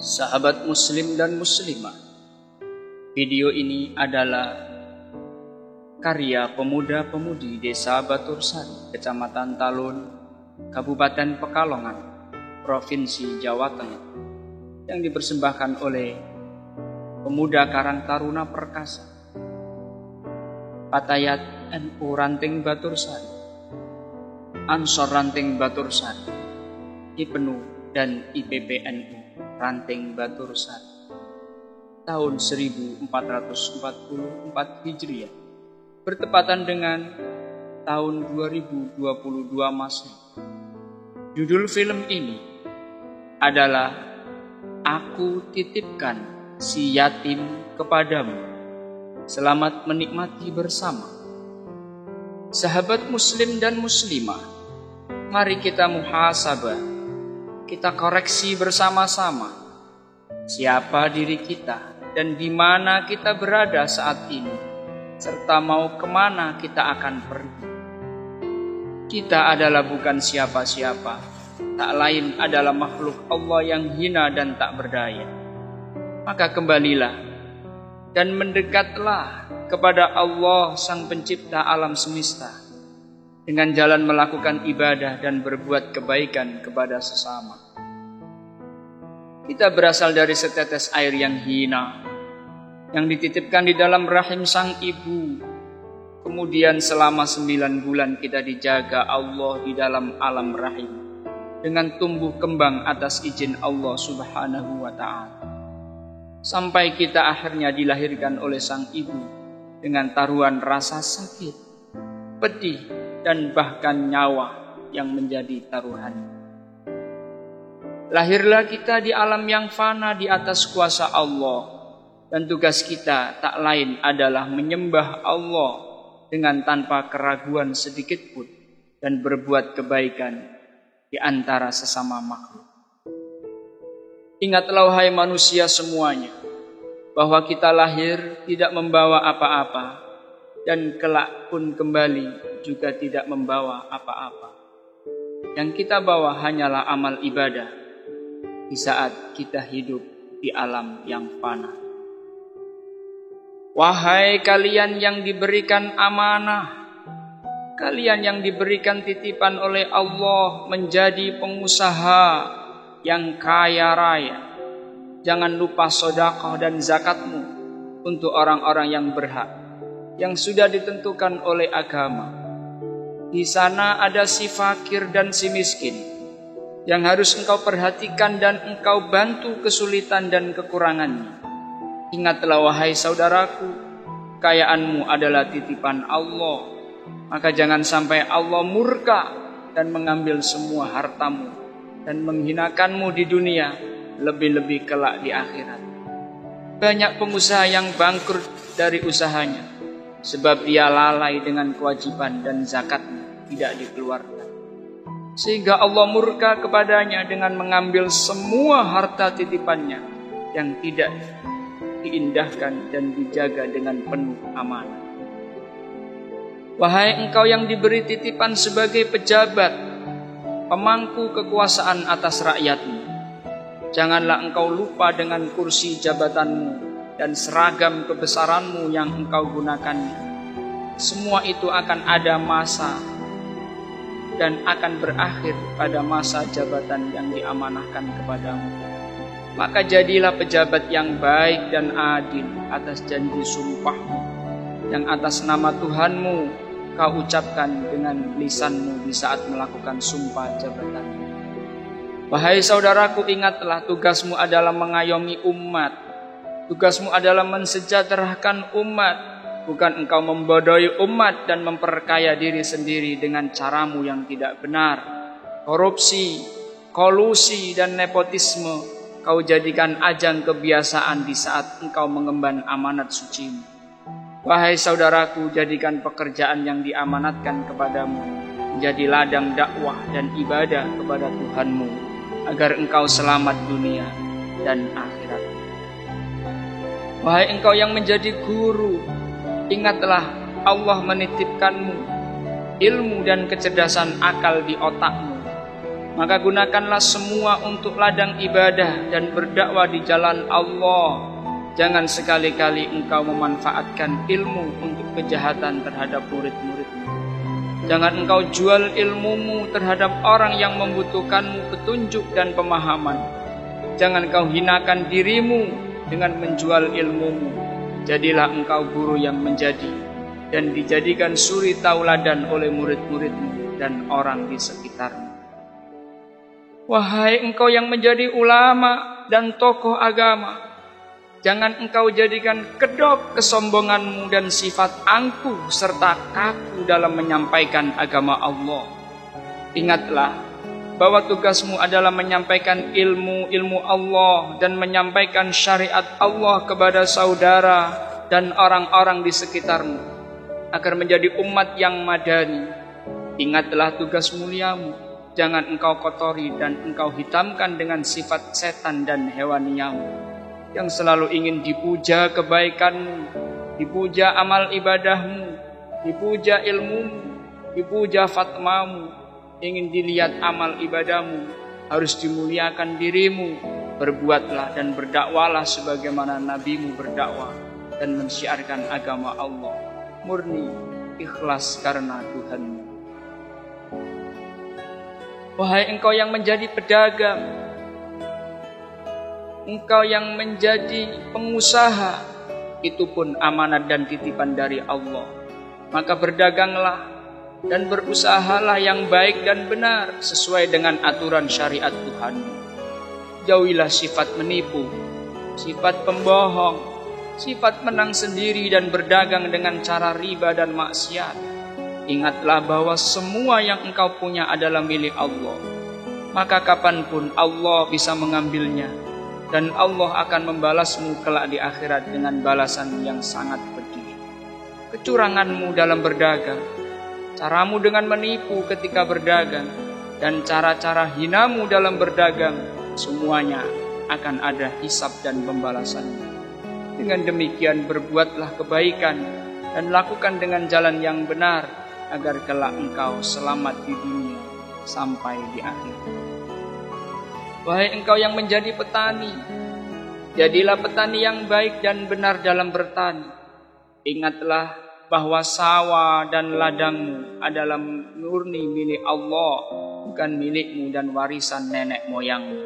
Sahabat muslim dan muslimah, video ini adalah karya pemuda-pemudi Desa Batursari, Kecamatan Talun, Kabupaten Pekalongan, Provinsi Jawa Tengah, yang dipersembahkan oleh pemuda Karang Taruna Perkasa, Patayat NU Ranting Batursari, Ansor Ranting Batursari, IPNU dan IPPNU Ranting Batursari, tahun 1444 Hijriah, bertepatan dengan tahun 2022 Masehi. Judul film ini adalah Aku Titipkan Si Yatim Kepadamu. Selamat menikmati bersama. Sahabat muslim dan muslimah, mari kita muhasabah, kita koreksi bersama-sama siapa diri kita dan di mana kita berada saat ini, serta mau kemana kita akan pergi. Kita adalah bukan siapa-siapa, tak lain adalah makhluk Allah yang hina dan tak berdaya. Maka kembalilah dan mendekatlah kepada Allah Sang Pencipta alam semesta dengan jalan melakukan ibadah dan berbuat kebaikan kepada sesama. Kita berasal dari setetes air yang hina, yang dititipkan di dalam rahim sang ibu. Kemudian selama 9 bulan kita dijaga Allah di dalam alam rahim, dengan tumbuh kembang atas izin Allah Subhanahu wa ta'ala. Sampai kita akhirnya dilahirkan oleh sang ibu dengan taruhan rasa sakit, pedih, dan bahkan nyawa yang menjadi taruhan. Lahirlah kita di alam yang fana di atas kuasa Allah, dan tugas kita tak lain adalah menyembah Allah dengan tanpa keraguan sedikit pun dan berbuat kebaikan di antara sesama makhluk. Ingatlah wahai manusia semuanya, bahwa kita lahir tidak membawa apa-apa, dan kelak pun kembali juga tidak membawa apa-apa. Yang kita bawa hanyalah amal ibadah di saat kita hidup di alam yang fana. Wahai kalian yang diberikan amanah, kalian yang diberikan titipan oleh Allah menjadi pengusaha yang kaya raya, jangan lupa sedekah dan zakatmu untuk orang-orang yang berhak, yang sudah ditentukan oleh agama. Di sana ada si fakir dan si miskin yang harus engkau perhatikan dan engkau bantu kesulitan dan kekurangannya. Ingatlah wahai saudaraku, kekayaanmu adalah titipan Allah, maka jangan sampai Allah murka dan mengambil semua hartamu dan menghinakanmu di dunia, lebih-lebih kelak di akhirat. Banyak pengusaha yang bangkrut dari usahanya sebab dia lalai dengan kewajiban dan zakatnya tidak dikeluarkan, sehingga Allah murka kepadanya dengan mengambil semua harta titipannya yang tidak diindahkan dan dijaga dengan penuh amanah. Wahai engkau yang diberi titipan sebagai pejabat, pemangku kekuasaan atas rakyatmu, janganlah engkau lupa dengan kursi jabatanmu dan seragam kebesaranmu yang engkau gunakannya. Semua itu akan ada masa dan akan berakhir pada masa jabatan yang diamanahkan kepadamu. Maka jadilah pejabat yang baik dan adil atas janji sumpahmu yang atas nama Tuhanmu kau ucapkan dengan lisanmu di saat melakukan sumpah jabatan. Wahai saudaraku, ingatlah tugasmu adalah mengayomi umat. Tugasmu adalah mensejahterakan umat, bukan engkau membodohi umat dan memperkaya diri sendiri dengan caramu yang tidak benar. Korupsi, kolusi, dan nepotisme kau jadikan ajang kebiasaan di saat engkau mengemban amanat sucimu. Wahai saudaraku, jadikan pekerjaan yang diamanatkan kepadamu menjadi ladang dakwah dan ibadah kepada Tuhanmu, agar engkau selamat dunia dan akhirat. Wahai engkau yang menjadi guru, ingatlah Allah menitipkanmu ilmu dan kecerdasan akal di otakmu. Maka gunakanlah semua untuk ladang ibadah dan berdakwah di jalan Allah. Jangan sekali-kali engkau memanfaatkan ilmu untuk kejahatan terhadap murid-muridmu. Jangan engkau jual ilmumu terhadap orang yang membutuhkanmu petunjuk dan pemahaman. Jangan engkau hinakan dirimu dengan menjual ilmumu. Jadilah engkau guru yang menjadi dan dijadikan suri tauladan oleh murid-muridmu dan orang di sekitarmu. Wahai engkau yang menjadi ulama dan tokoh agama, jangan engkau jadikan kedok kesombonganmu dan sifat angkuh serta kaku dalam menyampaikan agama Allah. Ingatlah bahwa tugasmu adalah menyampaikan ilmu Allah dan menyampaikan syariat Allah kepada saudara dan orang-orang di sekitarmu agar menjadi umat yang madani. Ingatlah tugas muliamu. Jangan engkau kotori dan engkau hitamkan dengan sifat setan dan hewaniamu yang selalu ingin dipuja kebaikanmu, dipuja amal ibadahmu, dipuja ilmumu, dipuja fatmamu, ingin dilihat amal ibadahmu, harus dimuliakan dirimu. Berbuatlah dan berdakwalah sebagaimana nabimu berdakwah dan mensyiarkan agama Allah, murni ikhlas karena Tuhanmu. Wahai engkau yang menjadi pedagang, engkau yang menjadi pengusaha, itu pun amanat dan titipan dari Allah. Maka berdaganglah dan berusahalah yang baik dan benar sesuai dengan aturan syariat Tuhan. Jauhilah sifat menipu, sifat pembohong, sifat menang sendiri dan berdagang dengan cara riba dan maksiat. Ingatlah bahwa semua yang engkau punya adalah milik Allah. Maka kapanpun Allah bisa mengambilnya, dan Allah akan membalasmu kelak di akhirat dengan balasan yang sangat pedih. Kecuranganmu dalam berdagang, caramu dengan menipu ketika berdagang, dan cara-cara hinamu dalam berdagang, semuanya akan ada hisab dan pembalasannya. Dengan demikian berbuatlah kebaikan dan lakukan dengan jalan yang benar, agar kelak engkau selamat di dunia sampai di akhir. Wahai engkau yang menjadi petani, jadilah petani yang baik dan benar dalam bertani. Ingatlah bahwa sawah dan ladangmu adalah murni milik Allah, bukan milikmu dan warisan nenek moyangmu.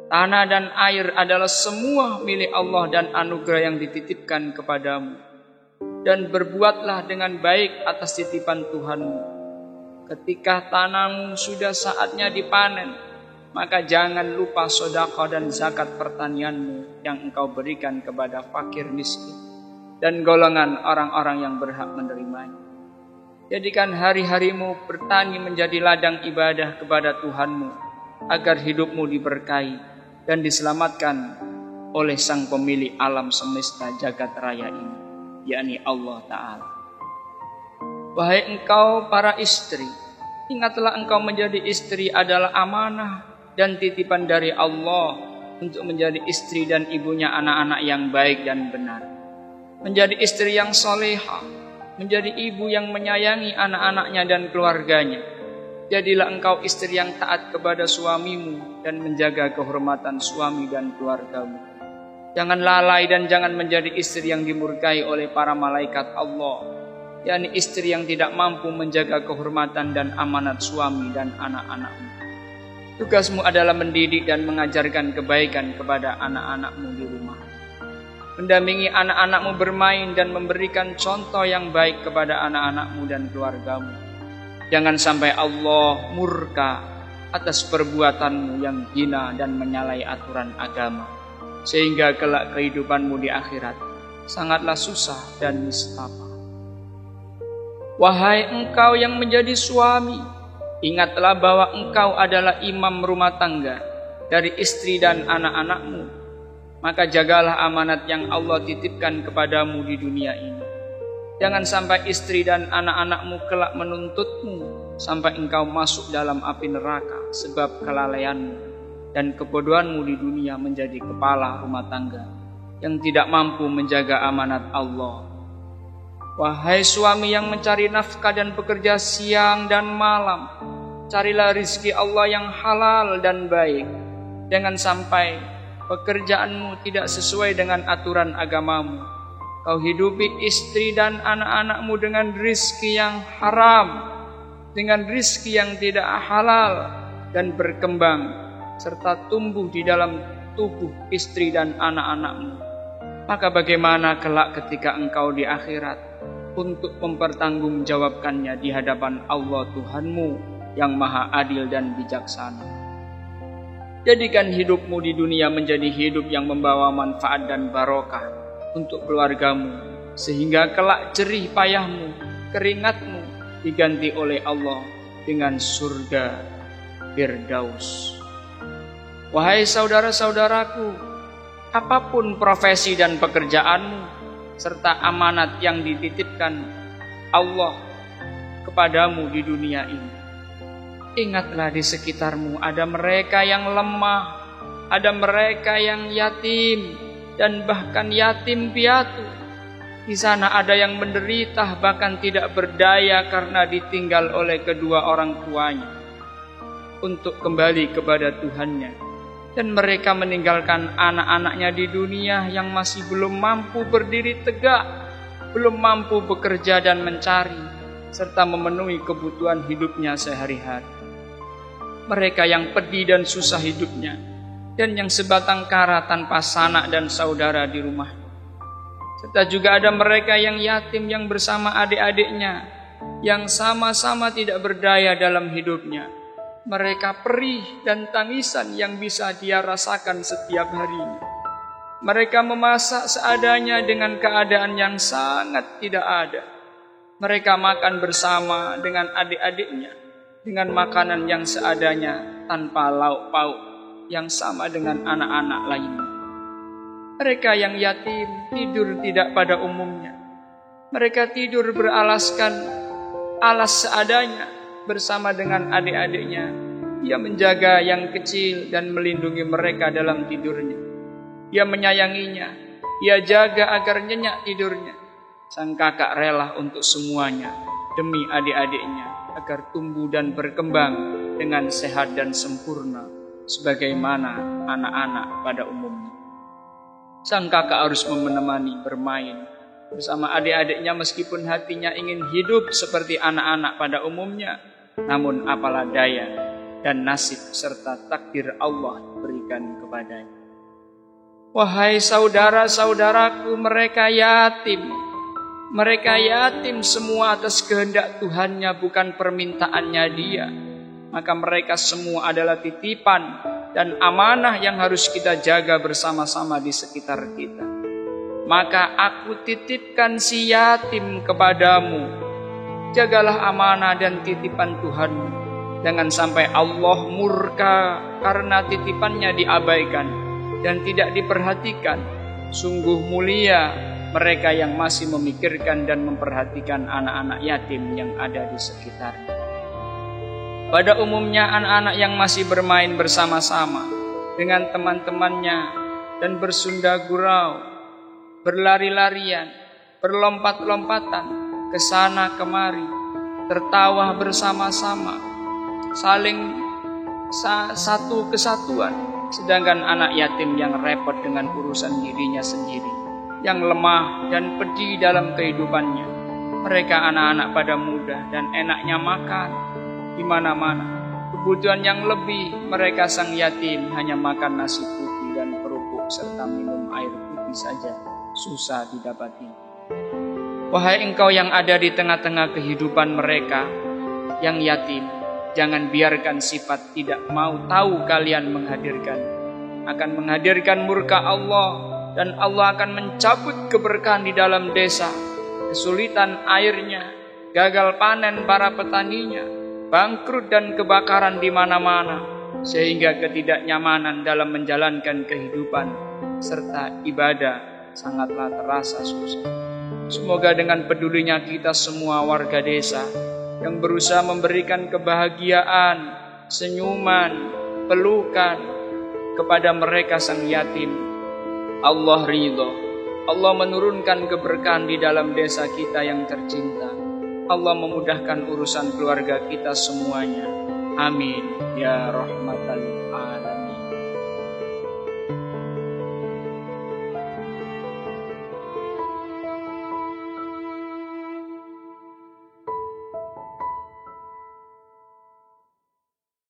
Tanah dan air adalah semua milik Allah dan anugerah yang dititipkan kepadamu. Dan berbuatlah dengan baik atas titipan Tuhanmu. Ketika tanahmu sudah saatnya dipanen, maka jangan lupa sedekah dan zakat pertanianmu yang engkau berikan kepada fakir miskin dan golongan orang-orang yang berhak menerimanya. Jadikan hari-harimu bertani menjadi ladang ibadah kepada Tuhanmu, agar hidupmu diberkahi dan diselamatkan oleh Sang Pemilik alam semesta jagat raya ini, yakni Allah Ta'ala. Wahai engkau para istri, ingatlah engkau menjadi istri adalah amanah dan titipan dari Allah untuk menjadi istri dan ibunya anak-anak yang baik dan benar. Menjadi istri yang solehah, menjadi ibu yang menyayangi anak-anaknya dan keluarganya. Jadilah engkau istri yang taat kepada suamimu dan menjaga kehormatan suami dan keluargamu. Jangan lalai dan jangan menjadi istri yang dimurkai oleh para malaikat Allah, yakni istri yang tidak mampu menjaga kehormatan dan amanat suami dan anak-anakmu. Tugasmu adalah mendidik dan mengajarkan kebaikan kepada anak-anakmu di rumah. Mendampingi anak-anakmu bermain dan memberikan contoh yang baik kepada anak-anakmu dan keluargamu. Jangan sampai Allah murka atas perbuatanmu yang hina dan menyalahi aturan agama, sehingga kelak kehidupanmu di akhirat sangatlah susah dan nistapa. Wahai engkau yang menjadi suami, ingatlah bahwa engkau adalah imam rumah tangga dari istri dan anak-anakmu. Maka jagalah amanat yang Allah titipkan kepadamu di dunia ini. Jangan sampai istri dan anak-anakmu kelak menuntutmu sampai engkau masuk dalam api neraka sebab kelalaianmu dan kebodohanmu di dunia menjadi kepala rumah tangga yang tidak mampu menjaga amanat Allah. Wahai suami yang mencari nafkah dan bekerja siang dan malam, carilah rizki Allah yang halal dan baik. Jangan sampai pekerjaanmu tidak sesuai dengan aturan agamamu. Kau hidupi istri dan anak-anakmu dengan rizki yang haram, dengan rizki yang tidak halal, dan berkembang serta tumbuh di dalam tubuh istri dan anak-anakmu. Maka bagaimana kelak ketika engkau di akhirat untuk mempertanggungjawabkannya di hadapan Allah Tuhanmu yang maha adil dan bijaksana. Jadikan hidupmu di dunia menjadi hidup yang membawa manfaat dan barokah untuk keluargamu, sehingga kelak jerih payahmu, keringatmu diganti oleh Allah dengan surga Firdaus. Wahai saudara-saudaraku, apapun profesi dan pekerjaanmu serta amanat yang dititipkan Allah kepadamu di dunia ini, ingatlah di sekitarmu ada mereka yang lemah, ada mereka yang yatim, dan bahkan yatim piatu. Di sana ada yang menderita bahkan tidak berdaya karena ditinggal oleh kedua orang tuanya untuk kembali kepada Tuhannya. Dan mereka meninggalkan anak-anaknya di dunia yang masih belum mampu berdiri tegak, belum mampu bekerja dan mencari, serta memenuhi kebutuhan hidupnya sehari-hari. Mereka yang pedih dan susah hidupnya, dan yang sebatang kara tanpa sanak dan saudara di rumah. Serta juga ada mereka yang yatim yang bersama adik-adiknya, yang sama-sama tidak berdaya dalam hidupnya. Mereka perih dan tangisan yang bisa dia rasakan setiap harinya. Mereka memasak seadanya dengan keadaan yang sangat tidak ada. Mereka makan bersama dengan adik-adiknya, dengan makanan yang seadanya tanpa lauk pauk yang sama dengan anak-anak lainnya. Mereka yang yatim tidur tidak pada umumnya. Mereka tidur beralaskan alas seadanya bersama dengan adik-adiknya. Ia menjaga yang kecil dan melindungi mereka dalam tidurnya. Ia menyayanginya. Ia jaga agar nyenyak tidurnya. Sang kakak rela untuk semuanya demi adik-adiknya agar tumbuh dan berkembang dengan sehat dan sempurna sebagaimana anak-anak pada umumnya. Sang kakak harus menemani bermain bersama adik-adiknya meskipun hatinya ingin hidup seperti anak-anak pada umumnya. Namun apalah daya dan nasib serta takdir Allah berikan kepadanya. Wahai saudara-saudaraku, mereka yatim. Mereka yatim semua atas kehendak Tuhannya, bukan permintaannya dia. Maka mereka semua adalah titipan dan amanah yang harus kita jaga bersama-sama di sekitar kita. Maka aku titipkan si yatim kepadamu. Jagalah amanah dan titipan Tuhanmu. Jangan sampai Allah murka karena titipannya diabaikan dan tidak diperhatikan. Sungguh mulia mereka yang masih memikirkan dan memperhatikan anak-anak yatim yang ada di sekitarnya. Pada umumnya anak-anak yang masih bermain bersama-sama dengan teman-temannya dan bersunda gurau, berlari-larian, berlompat-lompatan, kesana kemari, tertawa bersama-sama, saling satu kesatuan. Sedangkan anak yatim yang repot dengan urusan dirinya sendiri, yang lemah dan pedih dalam kehidupannya. Mereka anak-anak pada muda dan enaknya makan di mana-mana. Kebutuhan yang lebih, mereka sang yatim hanya makan nasi putih dan kerupuk serta minum air putih saja, susah didapati. Wahai engkau yang ada di tengah-tengah kehidupan mereka yang yatim, jangan biarkan sifat tidak mau tahu kalian menghadirkan. Akan menghadirkan murka Allah, dan Allah akan mencabut keberkahan di dalam desa. Kesulitan airnya, gagal panen para petaninya, bangkrut dan kebakaran di mana-mana, sehingga ketidaknyamanan dalam menjalankan kehidupan serta ibadah sangatlah terasa susah. Semoga dengan pedulinya kita semua warga desa yang berusaha memberikan kebahagiaan, senyuman, pelukan kepada mereka sang yatim, Allah ridho. Allah menurunkan keberkahan di dalam desa kita yang tercinta. Allah memudahkan urusan keluarga kita semuanya. Amin ya rahmatal alamin.